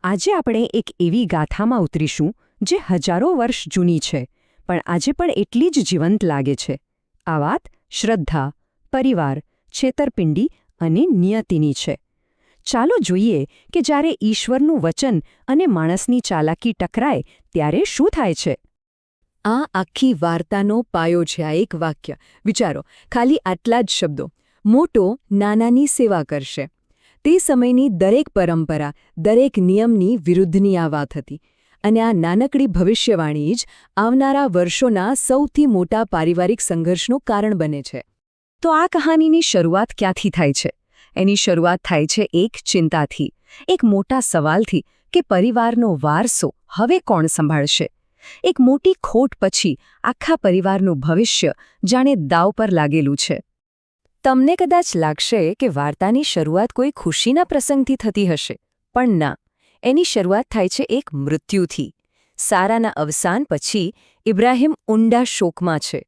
આજે આપણે એક એવી ગાથામાં ઉતરીશું જે હજારો વર્ષ જૂની છે, પણ આજે પણ એટલી જ જીવંત લાગે છે. આ વાત શ્રદ્ધા, પરિવાર, છેતરપિંડી અને નિયતિની છે. ચાલો જોઈએ કે જ્યારે ઈશ્વરનું વચન અને માણસની ચાલાકી ટકરાય ત્યારે શું થાય છે. આ આખી વાર્તાનો પાયો છે આ એક વાક્ય. વિચારો, ખાલી આટલા જ શબ્દો. મોટો નાનાની સેવા કરશે. તે સમયની દરેક પરંપરા, દરેક નિયમની વિરુદ્ધની આ વાત હતી. અને આ નાનકડી ભવિષ્યવાણી જ આવનારા વર્ષોના સૌથી મોટા પારિવારિક સંઘર્ષનું કારણ બને છે. તો આ કહાનીની શરૂઆત ક્યાંથી થાય છે? એની શરૂઆત થાય છે એક ચિંતાથી, એક મોટા સવાલથી કે પરિવારનો વારસો હવે કોણ સંભાળશે. એક મોટી ખોટ પછી આખા પરિવારનું ભવિષ્ય જાણે દાવ પર લાગેલું છે. તમને કદાચ લાગશે કે વાર્તાની શરૂઆત કોઈ ખુશીના પ્રસંગથી થતી હશે, પણ ના, એની શરૂઆત થાય છે એક મૃત્યુથી. સારાના અવસાન પછી ઇબ્રાહિમ ઊંડા શોકમાં છે.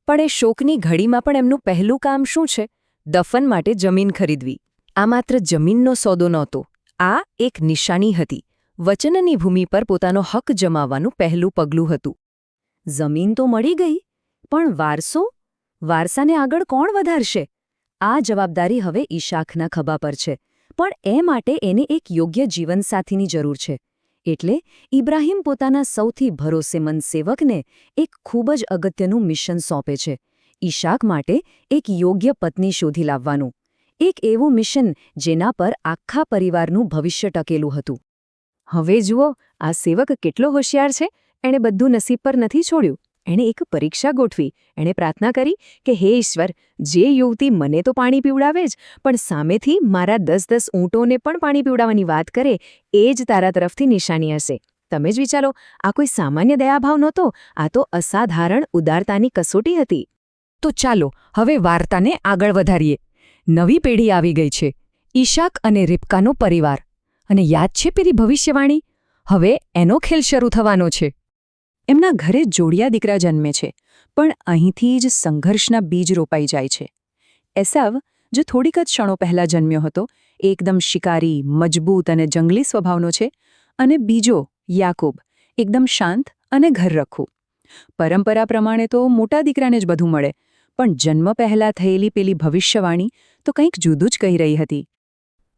પણ એ શોકની ઘડીમાં પણ એમનું પહેલું કામ શું છે? દફન માટે જમીન ખરીદવી. આ માત્ર જમીનનો સોદો નહોતો, આ એક નિશાની હતી. વચનની ભૂમિ પર પોતાનો હક જમાવવાનું પહેલું પગલું હતું. જમીન તો મળી ગઈ, પણ વારસો? વારસાને આગળ કોણ વધારશે? આ જવાબદારી હવે ઈશાકના ખભા પર છે, પણ એ માટે એને એક યોગ્ય જીવનસાથીની જરૂર છે. એટલે ઇબ્રાહિમ પોતાના સૌથી ભરોસેમંદ સેવકને એક ખૂબ જ અગત્યનું મિશન સોંપે છે. ઈશાક માટે એક યોગ્ય પત્ની શોધી લાવવાનું. એક એવું મિશન જેના પર આખા પરિવારનું ભવિષ્ય ટકેલું હતું. હવે જુઓ, આ સેવક કેટલો હોશિયાર છે. એણે બધું નસીબ પર નથી છોડ્યું. એણે એક પરીક્ષા ગોઠવી. એણે પ્રાર્થના કરી કે હે ઈશ્વર, જે યુવતી મને તો પાણી પીવડાવે જ, પણ સામેથી મારા 10-10 ઊંટોને પણ પાણી પીવડાવવાની વાત કરે, એ જ તારા તરફથી નિશાની હશે. તમે જ વિચારો, આ કોઈ સામાન્ય દયાભાવ નહોતો, આ તો અસાધારણ ઉદારતાની કસોટી હતી. તો ચાલો હવે વાર્તાને આગળ વધારીએ. નવી પેઢી આવી ગઈ છે, ઈશાક અને રિબકાનો પરિવાર. અને યાદ છે પેલી ભવિષ્યવાણી? હવે એનો ખેલ શરૂ થવાનો છે. એમના ઘરે જોડિયા દીકરા જન્મે છે, પણ અહીંથી જ સંઘર્ષના બીજ રોપાઈ જાય છે. એસાવ, જે થોડીક જ ક્ષણો પહેલાં જન્મ્યો હતો, એકદમ શિકારી, મજબૂત અને જંગલી સ્વભાવનો છે, અને બીજો યાકૂબ, એકદમ શાંત અને ઘરરખું. પરંપરા પ્રમાણે તો મોટા દીકરાને જ બધું મળે, પણ જન્મ પહેલાં થયેલી પેલી ભવિષ્યવાણી તો કંઈક જુદું જ કહી રહી હતી.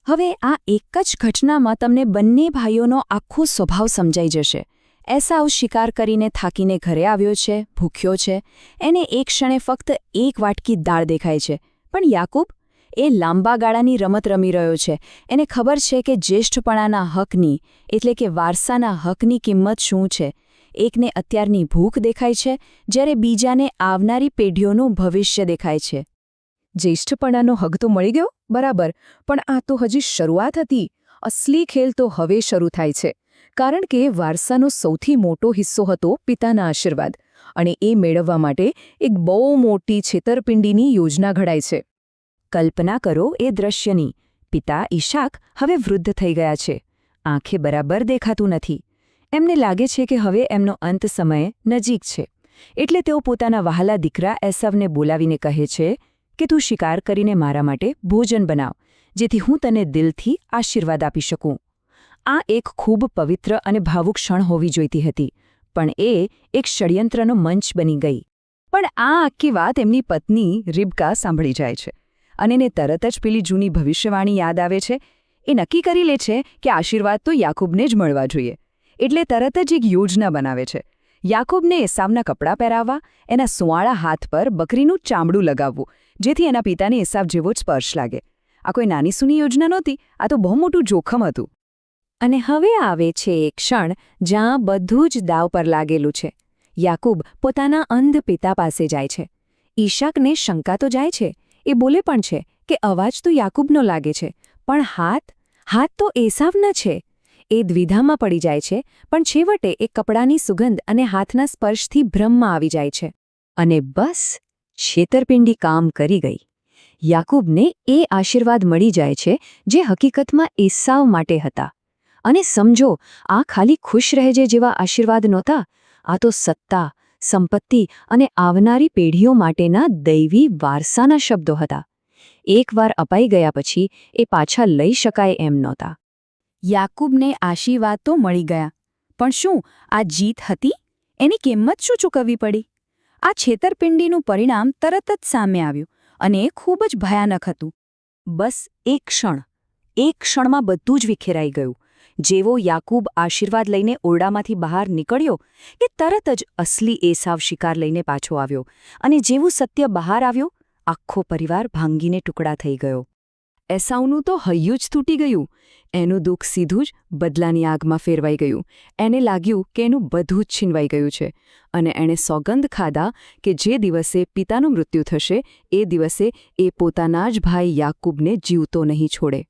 હવે આ એક જ ઘટનામાં તમને બંને ભાઈઓનો આખો સ્વભાવ સમજાઈ જશે. એસાવ શિકાર કરીને થાકીને ઘરે આવ્યો છે, ભૂખ્યો છે. એને એક ક્ષણે ફક્ત એક વાટકી દાળ દેખાય છે. પણ યાકૂબ, એ લાંબા ગાળાની રમત રમી રહ્યો છે. એને ખબર છે કે જ્યેષ્ઠપણાના હકની, એટલે કે વારસાના હકની કિંમત શું છે. એકને અત્યારની ભૂખ દેખાય છે, જ્યારે બીજાને આવનારી પેઢીઓનું ભવિષ્ય દેખાય છે. જ્યેષ્ઠપણાનો હક તો મળી ગયો, બરાબર, પણ આ તો હજી શરૂઆત હતી. અસલી ખેલ તો હવે શરૂ થાય છે. કારણ કે વારસાનો સૌથી મોટો હિસ્સો હતો પિતાના આશીર્વાદ, અને એ મેળવવા માટે એક બહુ મોટી છેતરપિંડીની યોજના ઘડાય છે. કલ્પના કરો એ દ્રશ્યની. પિતા ઈશાક હવે વૃદ્ધ થઈ ગયા છે. આંખે બરાબર દેખાતું નથી. એમને લાગે છે કે હવે એમનો અંત સમય નજીક છે. એટલે તેઓ પોતાના વહાલા દીકરા એસાવને બોલાવીને કહે છે કે તું શિકાર કરીને મારા માટે ભોજન બનાવ, જેથી હું તને દિલથી આશીર્વાદ આપી શકું. આ એક ખૂબ પવિત્ર અને ભાવુક ક્ષણ હોવી જોઈતી હતી, પણ એ એક ષડયંત્રનો મંચ બની ગઈ. પણ આ આખી વાત એમની પત્ની રિબકા સાંભળી જાય છે, અને એને તરત જ પેલી જૂની ભવિષ્યવાણી યાદ આવે છે. એ નક્કી કરી લે છે કે આશીર્વાદ તો યાકૂબને જ મળવા જોઈએ. એટલે તરત જ એક યોજના બનાવે છે. યાકૂબને એસાવના કપડાં પહેરાવવા, એના સુંવાળા હાથ પર બકરીનું ચામડું લગાવવું, જેથી એના પિતાને એસાવ જેવો જ સ્પર્શ લાગે. આ કોઈ નાની સૂની યોજના નહોતી, આ તો બહુ મોટું જોખમ હતું. અને હવે આવે છે એક ક્ષણ જ્યાં બધું જ દાવ પર લાગેલું છે. યાકૂબ પોતાના અંધ પિતા પાસે જાય છે. ઈશાકને શંકા તો જાય છે. એ બોલે પણ છે કે અવાજ તો યાકૂબનો લાગે છે, પણ હાથ તો એસાવના છે. એ દ્વિધામાં પડી જાય છે, પણ છેવટે એ કપડાની સુગંધ અને હાથના સ્પર્શથી ભ્રમમાં આવી જાય છે. અને બસ, છેતરપિંડી કામ કરી ગઈ. યાકૂબને એ આશીર્વાદ મળી જાય છે જે હકીકતમાં એસાવ માટે હતા. અને સમજો, આ ખાલી ખુશ રહેજે જેવા આશીર્વાદ નહોતા. આ તો સત્તા, સંપત્તિ અને આવનારી પેઢીઓ માટેના દૈવી વારસાના શબ્દો હતા. એકવાર અપાઈ ગયા પછી એ પાછા લઈ શકાય એમ નહોતા. યાકૂબને આશીર્વાદ તો મળી ગયા, પણ શું આ જીત હતી? એની કિંમત શું ચૂકવવી પડી? આ છેતરપિંડીનું પરિણામ તરત જ સામે આવ્યું, અને એ ખૂબ જ ભયાનક હતું. બસ એક ક્ષણમાં બધું જ વિખેરાઈ ગયું. જેવો યાકૂબ આશીર્વાદ લઈને ઓરડામાંથી બહાર નીકળ્યો કે તરત જ અસલી એસાવ શિકાર લઈને પાછો આવ્યો, અને જેવું સત્ય બહાર આવ્યું, આખો પરિવાર ભાંગીને ટુકડા થઈ ગયો. એસાવનું તો હૈયું જ તૂટી ગયું. એનું દુઃખ સીધું જ બદલાની આગમાં ફેરવાઈ ગયું. એને લાગ્યું કે એનું બધું જ છીનવાઈ ગયું છે, અને એણે સોગંદ ખાધા કે જે દિવસે પિતાનું મૃત્યુ થશે એ દિવસે એ પોતાના જ ભાઈ યાકૂબને જીવતો નહીં છોડે.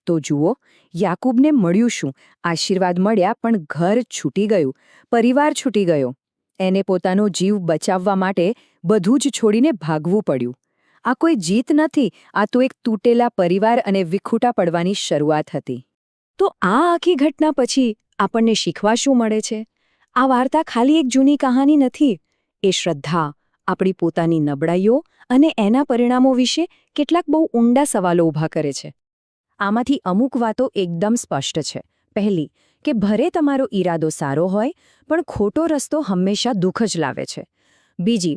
તો જુઓ, યાકૂબને મળ્યું શું? આશીર્વાદ મળ્યા, પણ ઘર છૂટી ગયું, પરિવાર છૂટી ગયો. એને પોતાનો જીવ બચાવવા માટે બધું જ છોડીને ભાગવું પડ્યું. આ કોઈ જીત નથી, આ તો એક તૂટેલા પરિવાર અને વિખૂટા પડવાની શરૂઆત હતી. તો આ આખી ઘટના પછી આપણને શીખવા શું મળે છે? આ વાર્તા ખાલી એક જૂની કહાની નથી. એ શ્રદ્ધા, આપણી પોતાની નબળાઈઓ અને એના પરિણામો વિશે કેટલાક બહુ ઊંડા સવાલો ઊભા કરે છે. આમાંથી અમુક વાતો એકદમ સ્પષ્ટ છે. પહેલી, કે ભલે તમારો ઈરાદો સારો હોય, પણ ખોટો રસ્તો હંમેશા દુઃખ જ લાવે છે. બીજી,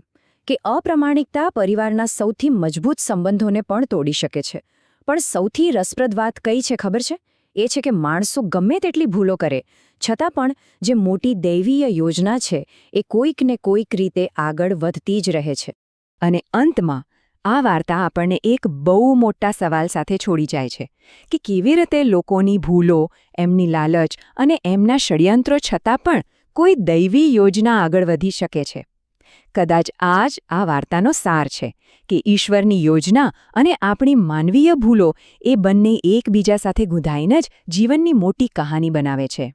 કે અપ્રામાણિકતા પરિવારના સૌથી મજબૂત સંબંધોને પણ તોડી શકે છે. પણ સૌથી રસપ્રદ વાત કઈ છે ખબર છે? એ છે કે માણસો ગમે તેટલી ભૂલો કરે, છતાં પણ જે મોટી દૈવીય યોજના છે એ કોઈક ને કોઈક રીતે આગળ વધતી જ રહે છે. અને અંતમાં આ વાર્તા આપણને એક બહુ મોટા સવાલ સાથે છોડી જાય છે કે કેવી રીતે લોકોની ભૂલો, એમની લાલચ અને એમના ષડયંત્રો છતાં પણ કોઈ દૈવી યોજના આગળ વધી શકે છે. કદાચ આ જ આ વાર્તાનો સાર છે કે ઈશ્વરની યોજના અને આપણી માનવીય ભૂલો એ બંને એકબીજા સાથે ગુંથાઈને જ જીવનની મોટી કહાની બનાવે છે.